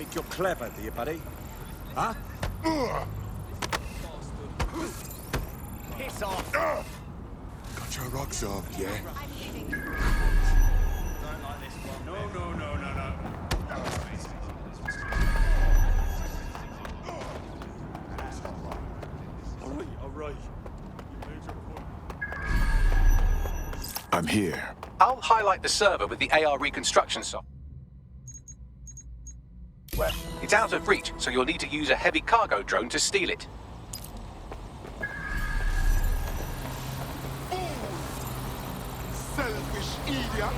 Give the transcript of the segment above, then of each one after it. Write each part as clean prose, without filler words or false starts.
think you're clever, do you, buddy? Huh? Piss off! Got your rocks off, yeah? No. All right. I'm here. I'll highlight the server with the AR reconstruction software. It's out of reach, so you'll need to use a heavy cargo drone to steal it. Selfish idiot!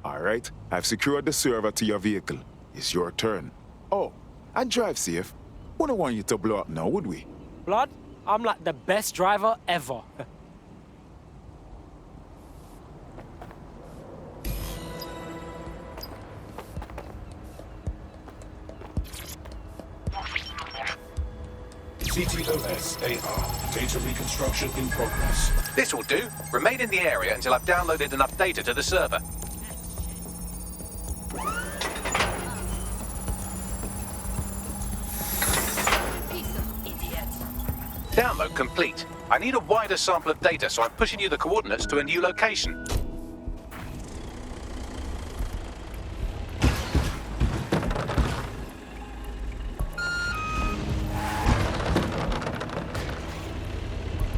All right, I've secured the server to your vehicle. It's your turn. Oh, and drive safe. Wouldn't want you to blow up now, would we? Blood, I'm like the best driver ever. CTOS AR. Data reconstruction in progress. This will do. Remain in the area until I've downloaded enough data to the server. Download complete. I need a wider sample of data, so I'm pushing you the coordinates to a new location.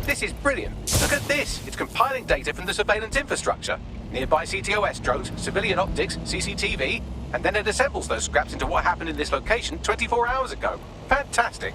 This is brilliant. Look at this. It's compiling data from the surveillance infrastructure. Nearby CTOS drones, civilian optics, CCTV, and then it assembles those scraps into what happened in this location 24 hours ago. Fantastic.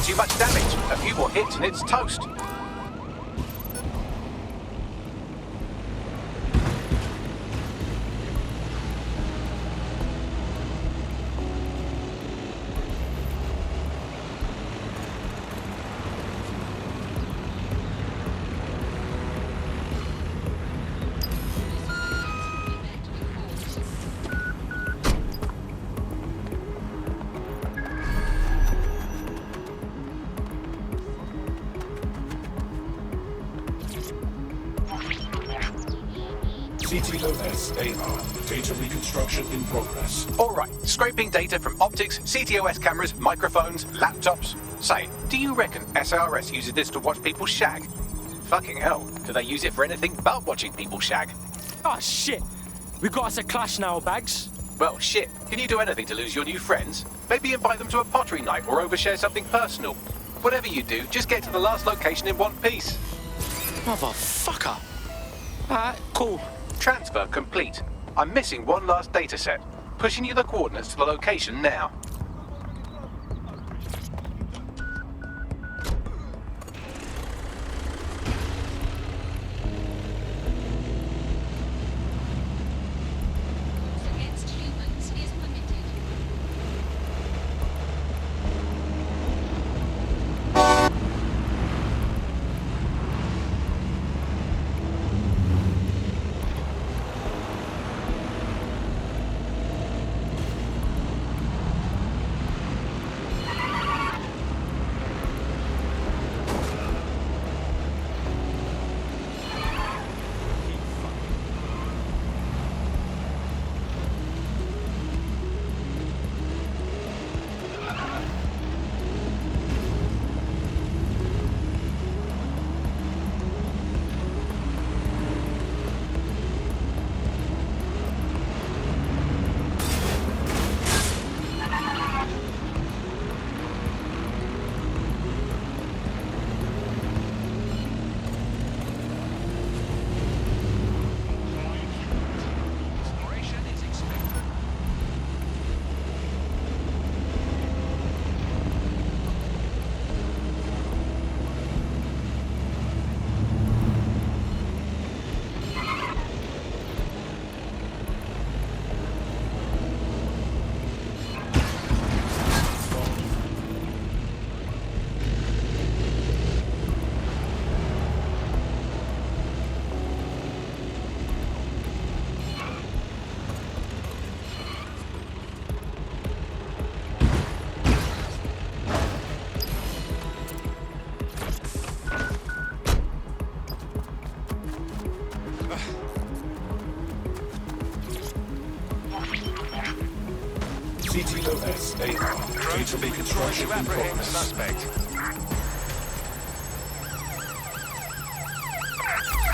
Too much damage. A few more hits and it's toast. CTOS AR. Data reconstruction in progress. All right, scraping data from optics, CTOS cameras, microphones, laptops. Say, do you reckon SRS uses this to watch people shag? Fucking hell, do they use it for anything but watching people shag? Oh, shit. We got us a clash now, Bags. Well, shit, can you do anything to lose your new friends? Maybe invite them to a pottery night or overshare something personal. Whatever you do, just get to the last location in one piece. Motherfucker. Alright, cool. Transfer complete. I'm missing one last data set. Pushing you the coordinates to the location now. Against humans is limited. CTOS AR. Data reconstruction in progress. suspect.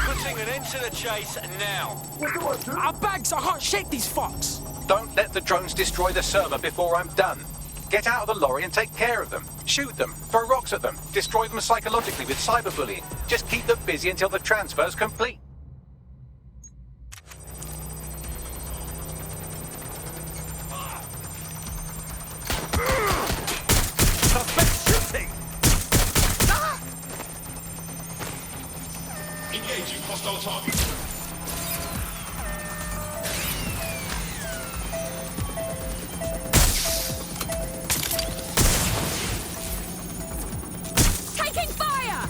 Putting an end to the chase now. Bags, I can't shake these fucks. Don't let the drones destroy the server before I'm done. Get out of the lorry and take care of them. Shoot them, throw rocks at them, destroy them psychologically with cyberbullying. Just keep them busy until the transfer's complete. Engaging hostile target. Taking fire!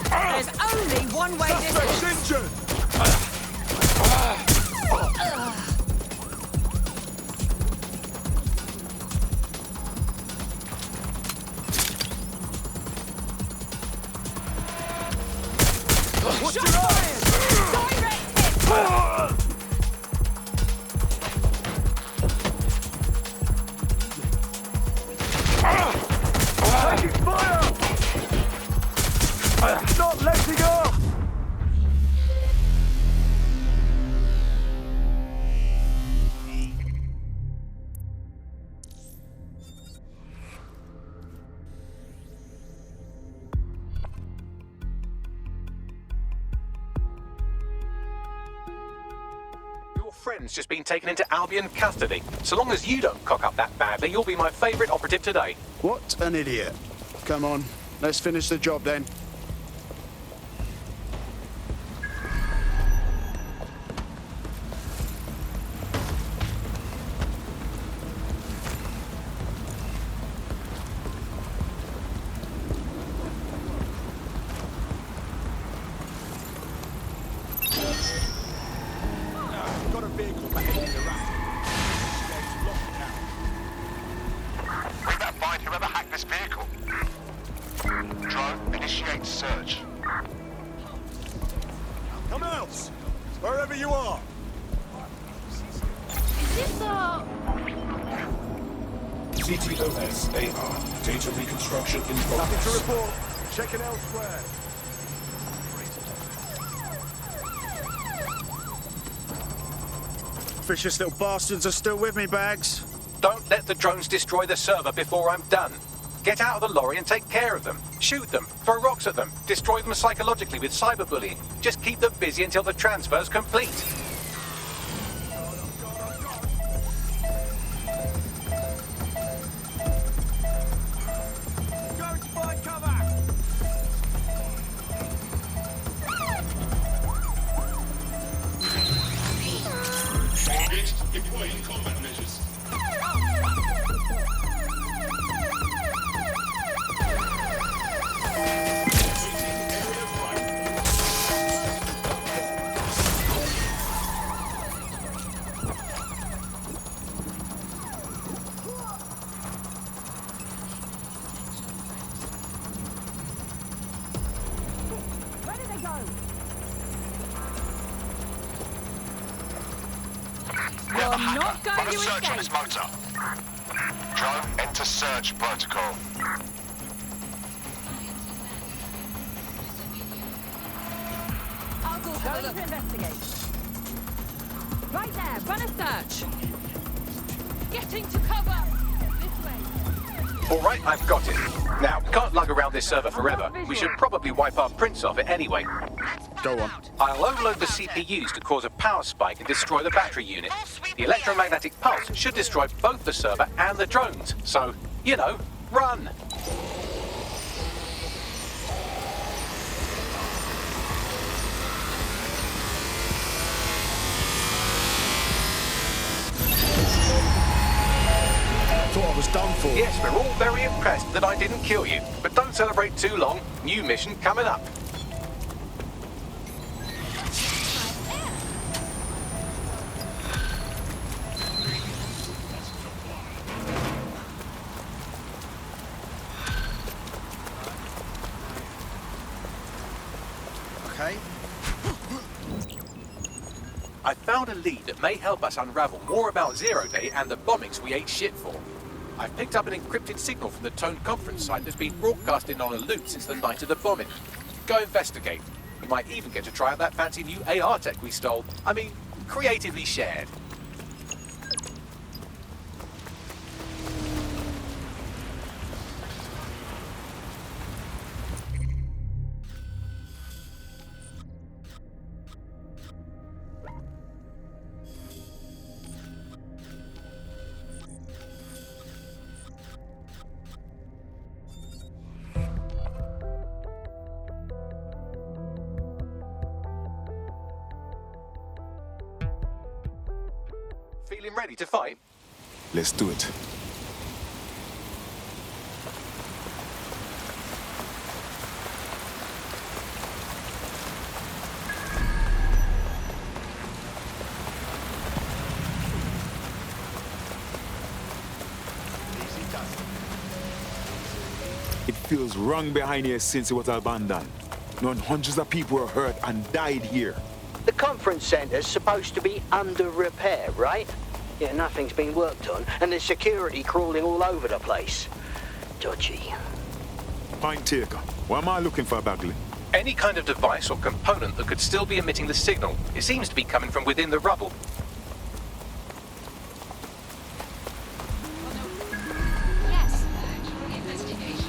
There's only one way this is. What's your eyes? Direct hit! Taking fire! Not letting up! Your friend's just been taken into Albion custody. So long as you don't cock up that badly, you'll be my favourite operative today. What an idiot. Come on, let's finish the job then. Got a vehicle back in the rack. We better find whoever hacked this vehicle. Drone, initiate search. Come out! Wherever you are! Is this our... CTOS AR. Data reconstruction in Nothing to progress. report. Checking elsewhere. Vicious little bastards are still with me, Bags. Don't let the drones destroy the server before I'm done. Get out of the lorry and take care of them. Shoot them, throw rocks at them, destroy them psychologically with cyberbullying. Just keep them busy until the transfer's complete. Going to find cover! Target deploying combat measures. Where did they go? You're not going Run a to search on escape. this motor. Drone, enter search protocol. I'll go have a look. To investigate. Right there, run a search. Getting to cover. This way. All right, I've got it. Now, we can't lug around this server forever. We should probably wipe our prints off it anyway. Go on. I'll overload the CPUs to cause a power spike and destroy the battery unit. The electromagnetic pulse should destroy both the server and the drones. So, you know, run! Thought I was done for. Yes, we're all very impressed that I didn't kill you. But don't celebrate too long. New mission coming up. Okay. I found a lead that may help us unravel more about Zero Day and the bombings we ate shit for. I've picked up an encrypted signal from the Tone conference site that's been broadcasting on a loop since the night of the bombing. Go investigate. You might even get to try out that fancy new AR tech we stole. I mean, creatively shared. Feeling ready to fight? Let's do it. It feels wrong behind here since it was abandoned. Knowing hundreds of people were hurt and died here. The conference centre's supposed to be under repair, right? Yeah, nothing's been worked on, and there's security crawling all over the place. Dodgy. Point taker. What am I looking for, Bagley? Any kind of device or component that could still be emitting the signal. It seems to be coming from within the rubble. Yes. Investigation.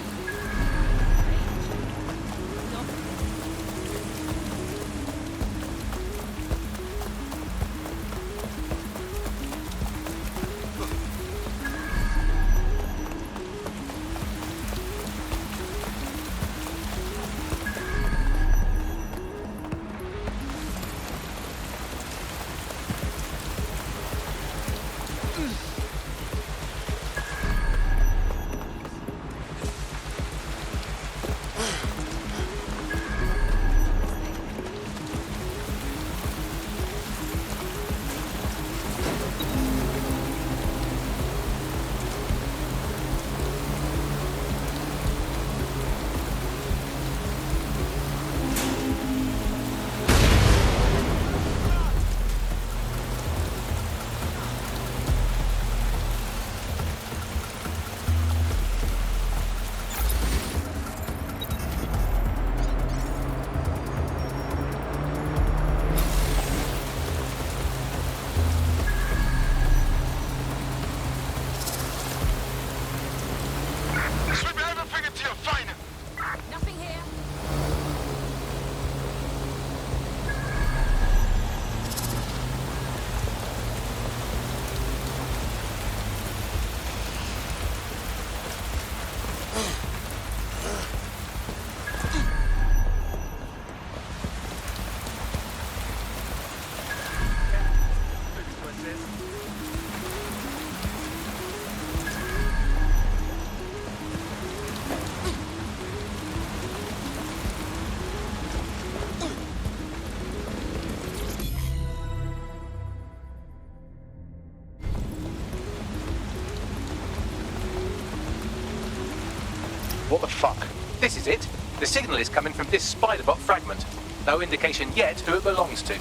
What the fuck? This is it. The signal is coming from this spider-bot fragment. No indication yet who it belongs to.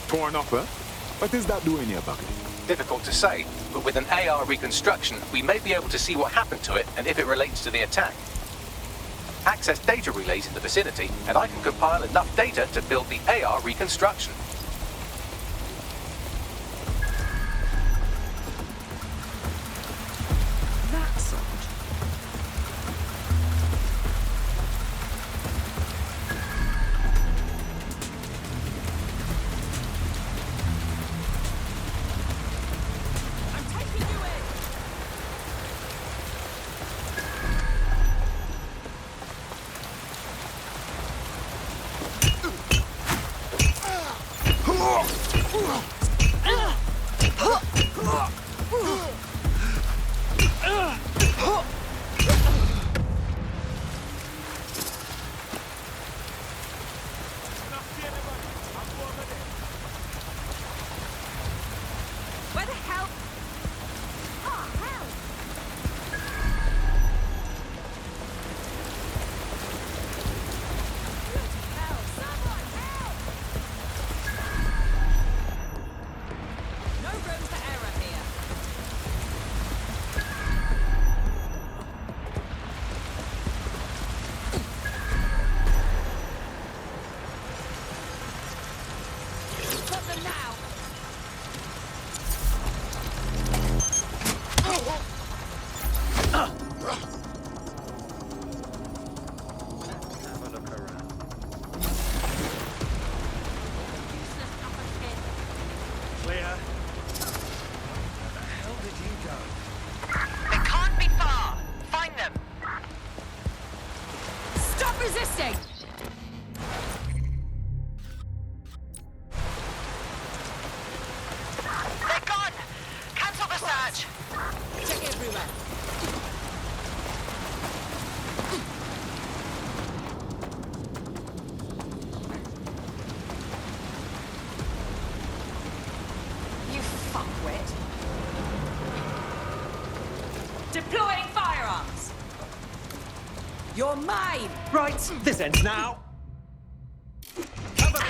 Torn up, huh? What is that doing here, Bucket? Difficult to say, but with an AR reconstruction, we may be able to see what happened to it and if it relates to the attack. Access data relays in the vicinity, and I can compile enough data to build the AR reconstruction. That's odd. I'm taking you in. Where the hell? Oh, hell! Hell, someone help! No room for error here. Got them now. Useless upper kid. Clear. Where the hell did you go? They can't be far. Find them. Stop resisting! They're gone. Cancel the search. Check everywhere. You fuckwit. Deploying firearms. You're mine! Right, this ends now. Cover me!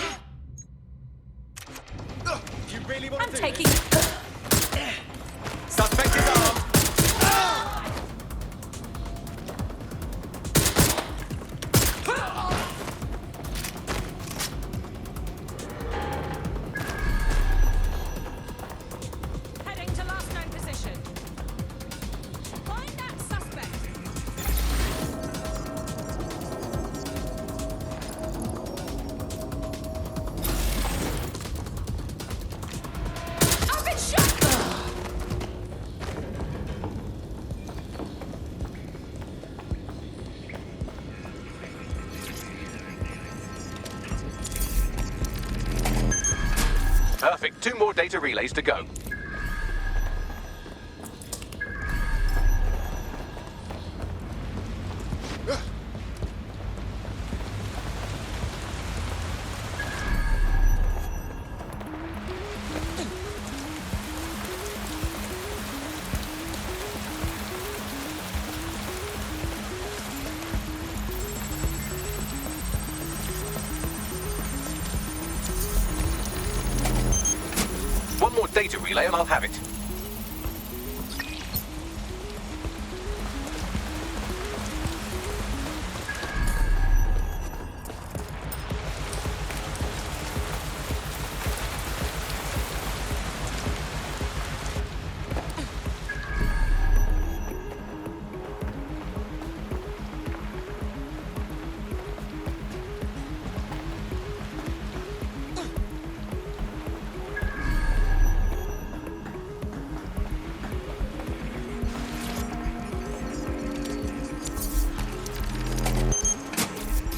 You really want I'm to do taking... Suspect is armed. Heading to last known position. Find that suspect. I've been shot! Perfect. 2 more data relays to go. One more data relay and I'll have it.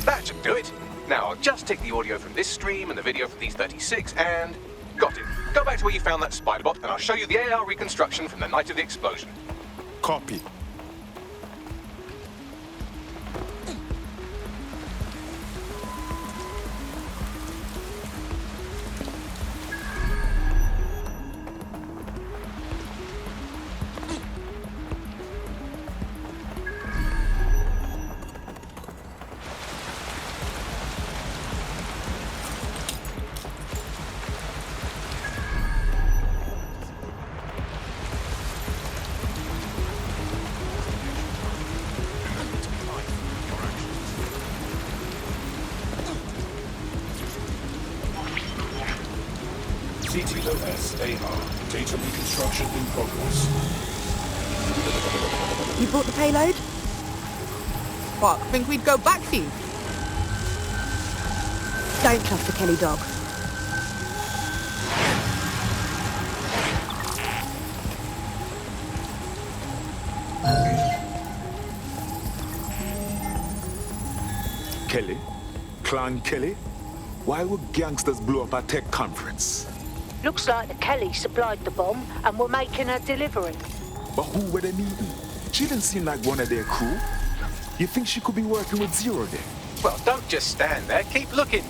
That should do it. Now I'll just take the audio from this stream and the video from these 36 and... Got it. Go back to where you found that spider bot and I'll show you the AR reconstruction from the night of the explosion. Copy. TTOS AR. Data reconstruction in progress. You brought the payload? Fuck, think we'd go back for you? Don't trust the Kelly dog. Kelly? Clan Kelly? Why would gangsters blow up a tech conference? Looks like the Kelly supplied the bomb and were making a delivery. But who were they meeting? She didn't seem like one of their crew. You think she could be working with Zero Day? Well, don't just stand there. Keep looking.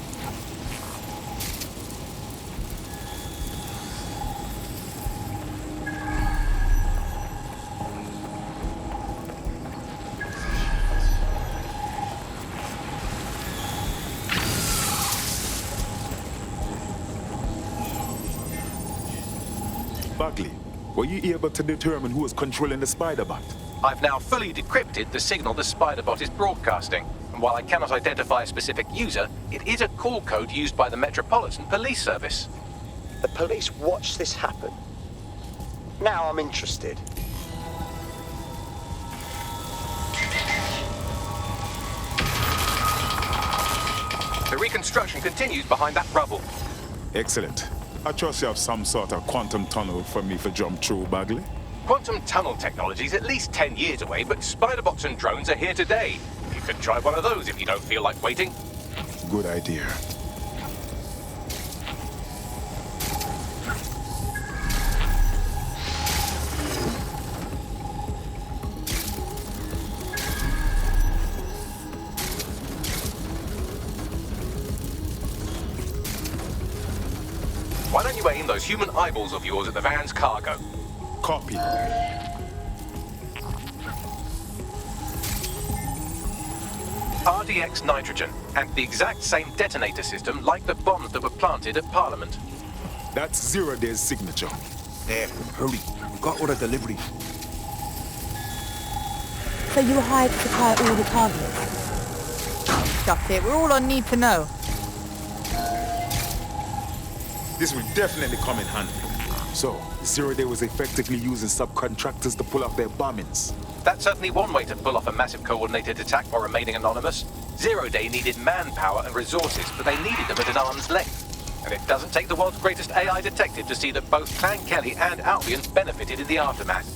Buckley, were you able to determine who was controlling the spider bot? I've now fully decrypted the signal the Spider-Bot is broadcasting. And while I cannot identify a specific user, it is a call code used by the Metropolitan Police Service. The police watched this happen. Now I'm interested. The reconstruction continues behind that rubble. Excellent. I trust you have some sort of quantum tunnel for me to jump through, Bagley. Quantum tunnel technology is at least 10 years away, but Spider-Bots and drones are here today. You could try one of those if you don't feel like waiting. Good idea. Why don't you aim those human eyeballs of yours at the van's cargo? Copy. RDX nitrogen, and the exact same detonator system like the bombs that were planted at Parliament. That's Zero Day's signature. There, hurry. We've got order delivery. So you were hired to supply all the targets? Stuff it, we're all on need to know. This will definitely come in handy. So, Zero Day was effectively using subcontractors to pull off their bombings. That's certainly one way to pull off a massive coordinated attack while remaining anonymous. Zero Day needed manpower and resources, but they needed them at an arm's length. And it doesn't take the world's greatest AI detective to see that both Clan Kelly and Albion benefited in the aftermath.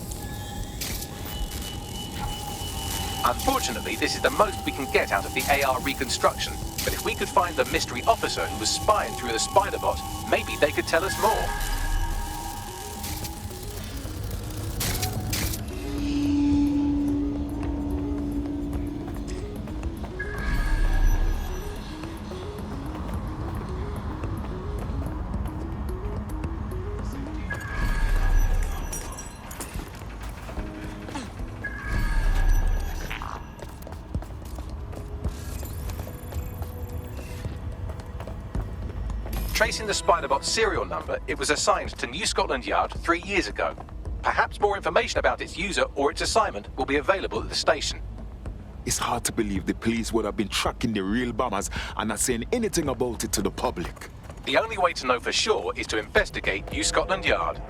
Unfortunately, this is the most we can get out of the AR reconstruction. But if we could find the mystery officer who was spying through the Spider-Bot, maybe they could tell us more. Tracing the Spider-Bot's serial number, it was assigned to New Scotland Yard 3 years ago. Perhaps more information about its user or its assignment will be available at the station. It's hard to believe the police would have been tracking the real bombers and not saying anything about it to the public. The only way to know for sure is to investigate New Scotland Yard.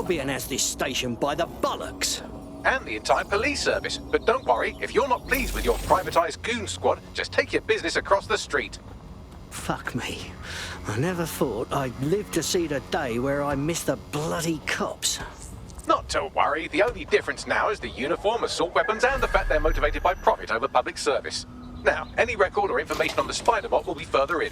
Albion has this station by the bollocks. And the entire police service. But don't worry, if you're not pleased with your privatised goon squad, just take your business across the street. Fuck me. I never thought I'd live to see the day where I miss the bloody cops. Not to worry, the only difference now is the uniform, assault weapons, and the fact they're motivated by profit over public service. Now, any record or information on the spider bot will be further in.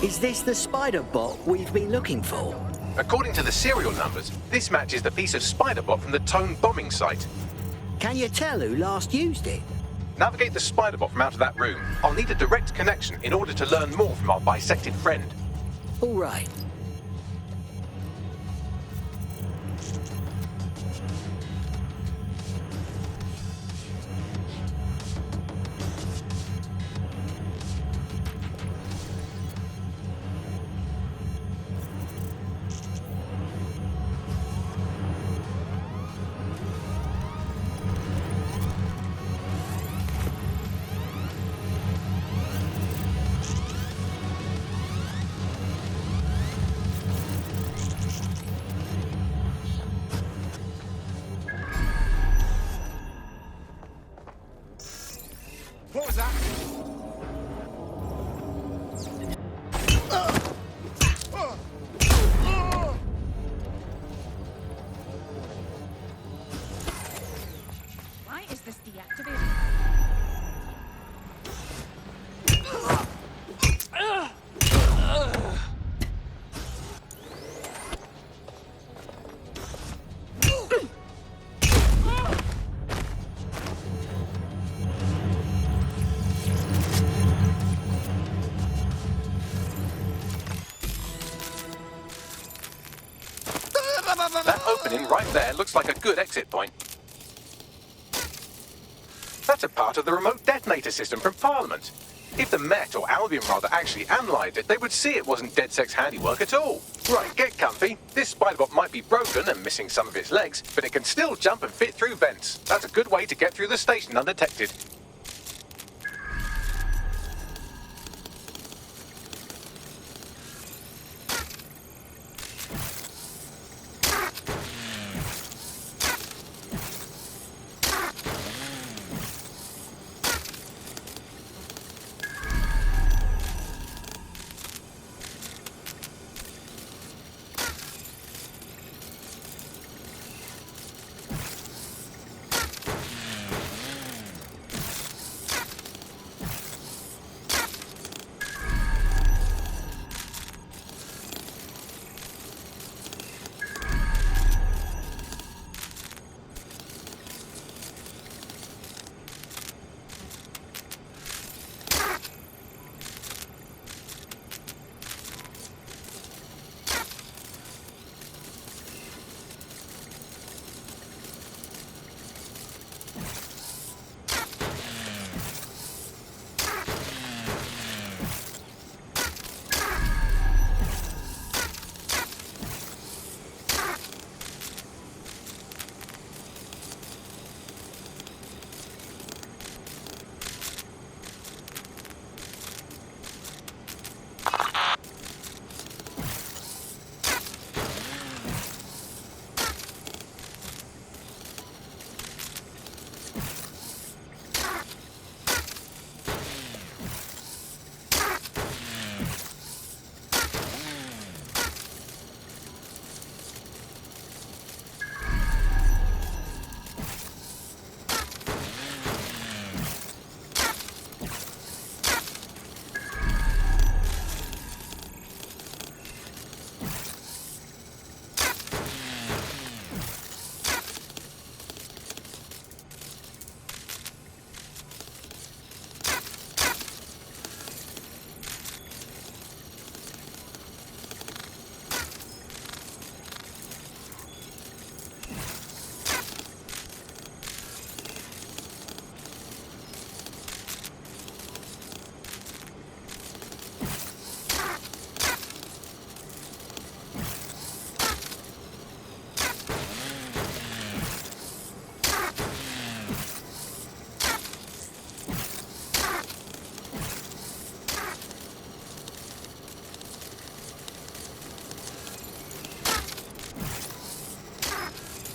Is this the spider bot we've been looking for? According to the serial numbers, this matches the piece of spider bot from the Tone bombing site. Can you tell who last used it? Navigate the spider bot from out of that room. I'll need a direct connection in order to learn more from our bisected friend. All right. What was that? Why is this deactivated? That opening right there looks like a good exit point. That's a part of the remote detonator system from Parliament. If the Met, or Albion rather, actually analysed it, they would see it wasn't DedSec's handiwork at all. Right, get comfy. This spiderbot might be broken and missing some of its legs, but it can still jump and fit through vents. That's a good way to get through the station undetected.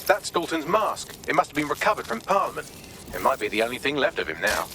That's Dalton's mask. It must have been recovered from Parliament. It might be the only thing left of him now.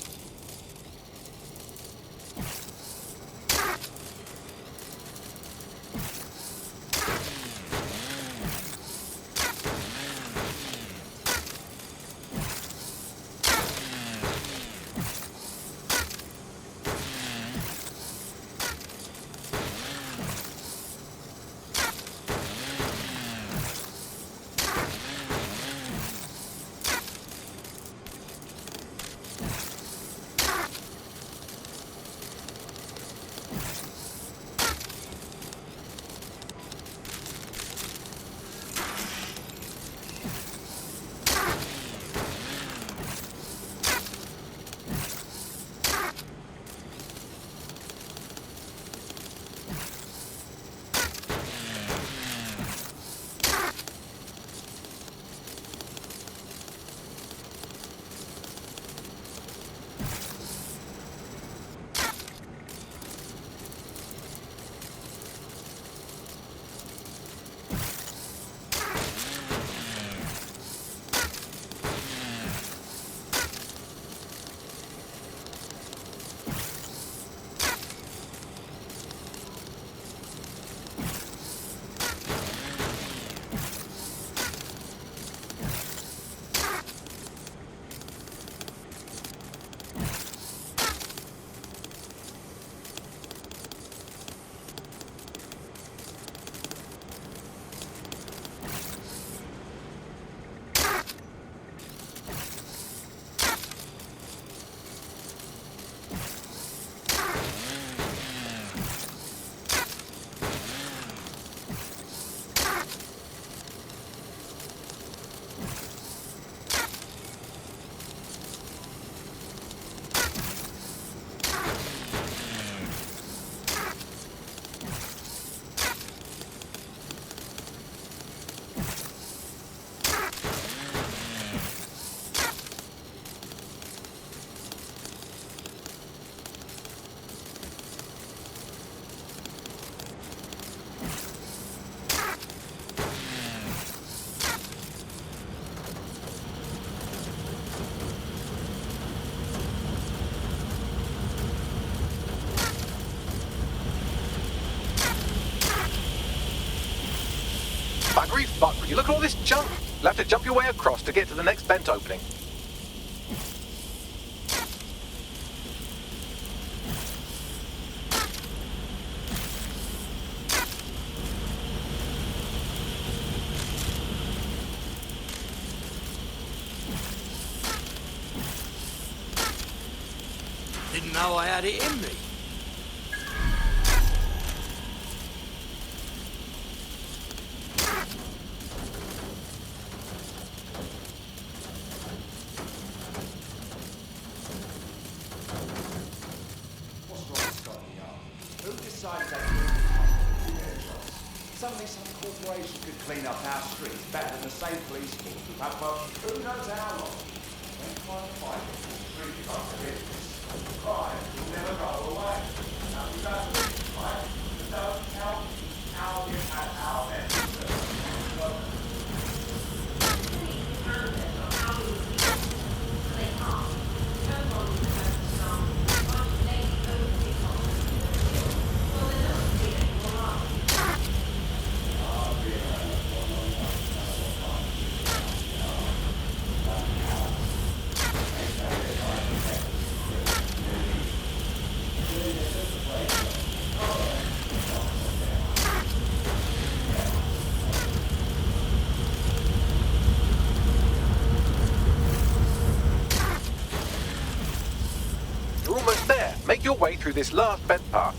Buggery, look at all this junk. You'll have to jump your way across to get to the next vent opening. Didn't know I had it in me. Suddenly some corporation could clean up our streets better than the same police force we've had for who knows how long. When trying to fight it, we'll treat it like a business. Crime will never go away. Now we don't live, right? We don't count our get at our end. You're almost there. Make your way through this last vent path.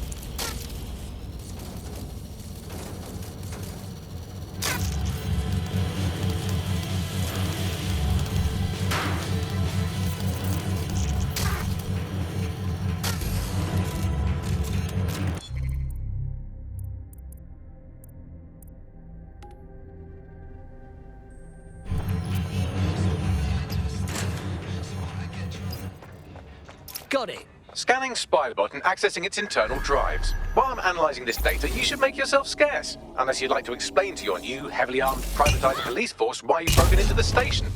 Got it. Scanning Spiderbot and accessing its internal drives. While I'm analysing this data, you should make yourself scarce. Unless you'd like to explain to your new, heavily armed, privatised police force why you've broken into the station.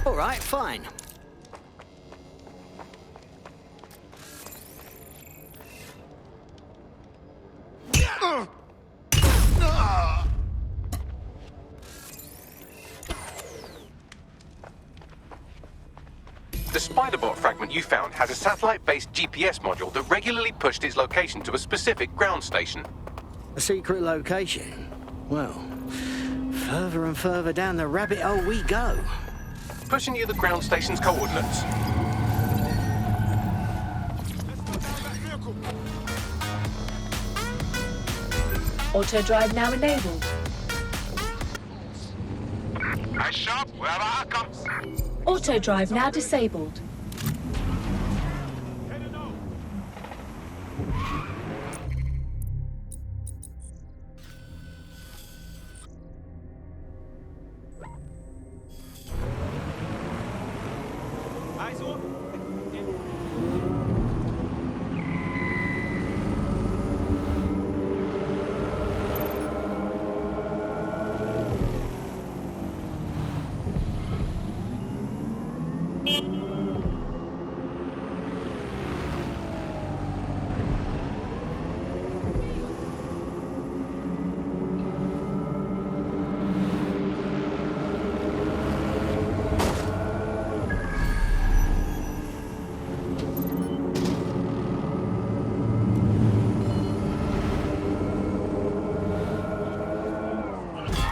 All right, fine. The Spiderbot fragment you found has a satellite-based GPS module that regularly pushed its location to a specific ground station. A secret location? Well, further and further down the rabbit hole we go. Pushing you the ground station's coordinates. Auto drive now enabled. Hey, Sharp, we have our comes. Auto drive now disabled.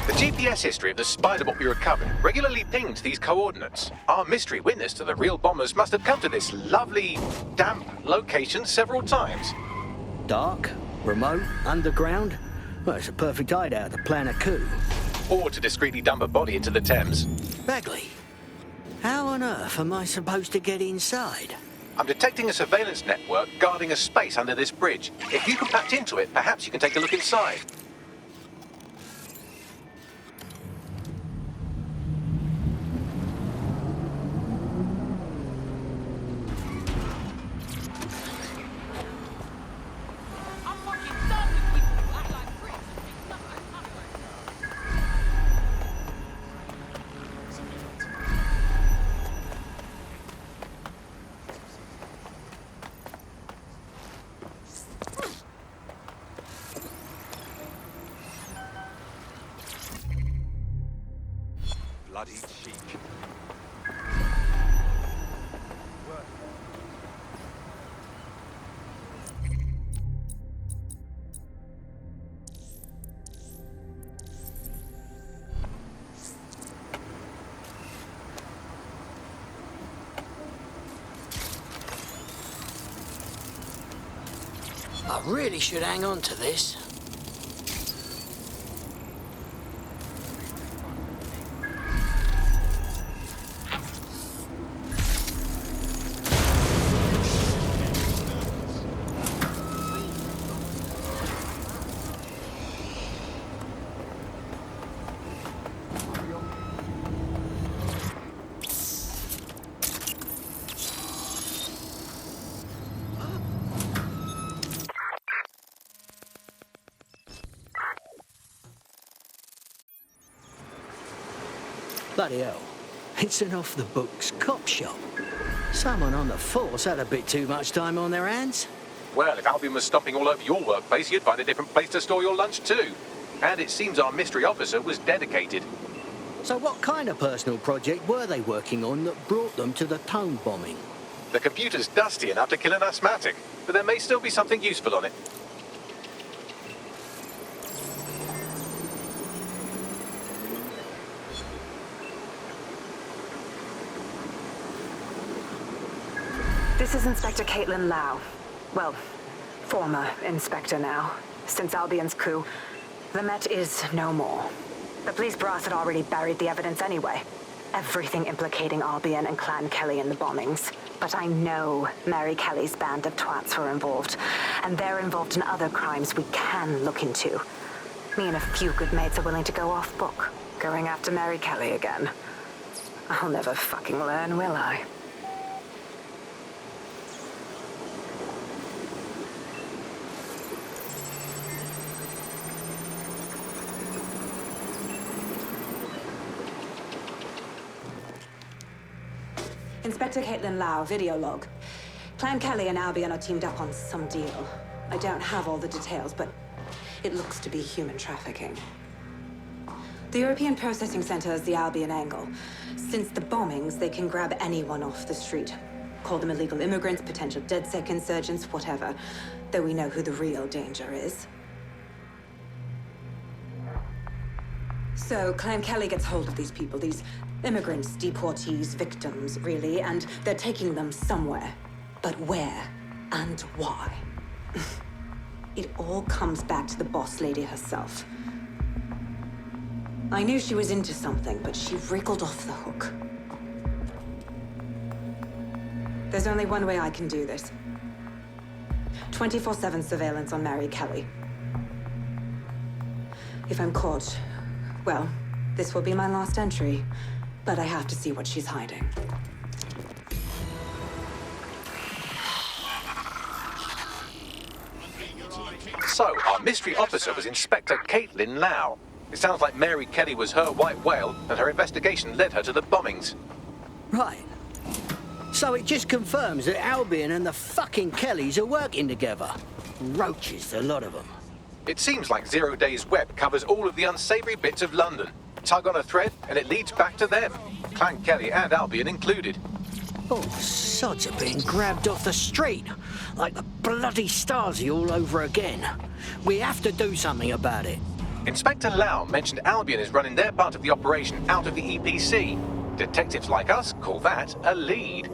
The GPS history of the Spiderbot we recovered regularly pinged these coordinates. Our mystery witness to the real bombers must have come to this lovely, damp location several times. Dark, remote, underground. Well, it's a perfect hideout to plan a coup. Or to discreetly dump a body into the Thames. Bagley, how on earth am I supposed to get inside? I'm detecting a surveillance network guarding a space under this bridge. If you can patch into it, perhaps you can take a look inside. Bloody cheek. I really should hang on to this. Bloody hell. It's an off-the-books cop shop. Someone on the force had a bit too much time on their hands. Well, if Albion was stomping all over your workplace, you'd find a different place to store your lunch too. And it seems our mystery officer was dedicated. So what kind of personal project were they working on that brought them to the Tone bombing? The computer's dusty enough to kill an asthmatic, but there may still be something useful on it. This is Inspector Caitlin Lau. Well, former inspector now. Since Albion's coup, the Met is no more. The police brass had already buried the evidence anyway. Everything implicating Albion and Clan Kelly in the bombings. But I know Mary Kelly's band of twats were involved. And they're involved in other crimes we can look into. Me and a few good mates are willing to go off book, going after Mary Kelly again. I'll never fucking learn, will I? Inspector Caitlin Lau, video log. Clan Kelly and Albion are teamed up on some deal. I don't have all the details, but it looks to be human trafficking. The European Processing Center is the Albion angle. Since the bombings, they can grab anyone off the street. Call them illegal immigrants, potential DedSec insurgents, whatever. Though we know who the real danger is. So, Clan Kelly gets hold of these people, these immigrants, deportees, victims, really, and they're taking them somewhere. But where and why? It all comes back to the boss lady herself. I knew she was into something, but she wriggled off the hook. There's only one way I can do this. 24/7 surveillance on Mary Kelly. If I'm caught, well, this will be my last entry, but I have to see what she's hiding. So, our mystery officer was Inspector Caitlin Lau. It sounds like Mary Kelly was her white whale, and her investigation led her to the bombings. Right. So it just confirms that Albion and the fucking Kellys are working together. Roaches, a lot of them. It seems like Zero Days Web covers all of the unsavory bits of London. Tug on a thread, and it leads back to them. Clan Kelly and Albion included. Oh, sods are being grabbed off the street. Like the bloody Stasi all over again. We have to do something about it. Inspector Lau mentioned Albion is running their part of the operation out of the EPC. Detectives like us call that a lead.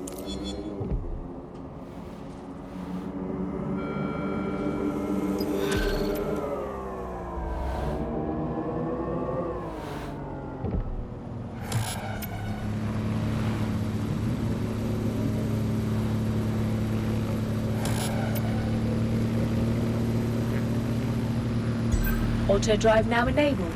Auto drive now enabled.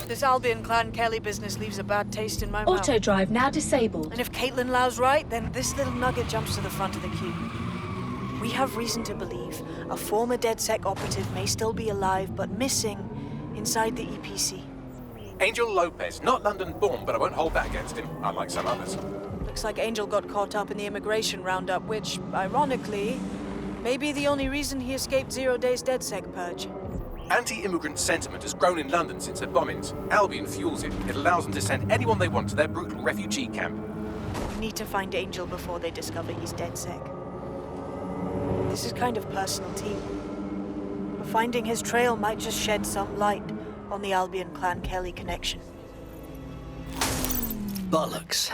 This Albion Clan Kelly business leaves a bad taste in my mouth. Auto drive now disabled. And if Caitlin Lau's right, then this little nugget jumps to the front of the queue. We have reason to believe a former DedSec operative may still be alive, but missing inside the EPC. Angel Lopez, not London-born, but I won't hold that against him, unlike some others. Looks like Angel got caught up in the immigration roundup, which, ironically, may be the only reason he escaped 0 Days DedSec purge. Anti-immigrant sentiment has grown in London since the bombings. Albion fuels it. It allows them to send anyone they want to their brutal refugee camp. We need to find Angel before they discover he's DedSec. This is kind of personal too. Finding his trail might just shed some light on the Albion Clan Kelly connection. Bollocks.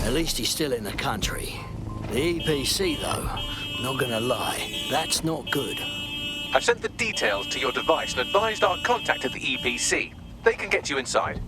At least he's still in the country. The EPC, though, not gonna lie, that's not good. I've sent the details to your device and advised our contact at the EPC. They can get you inside.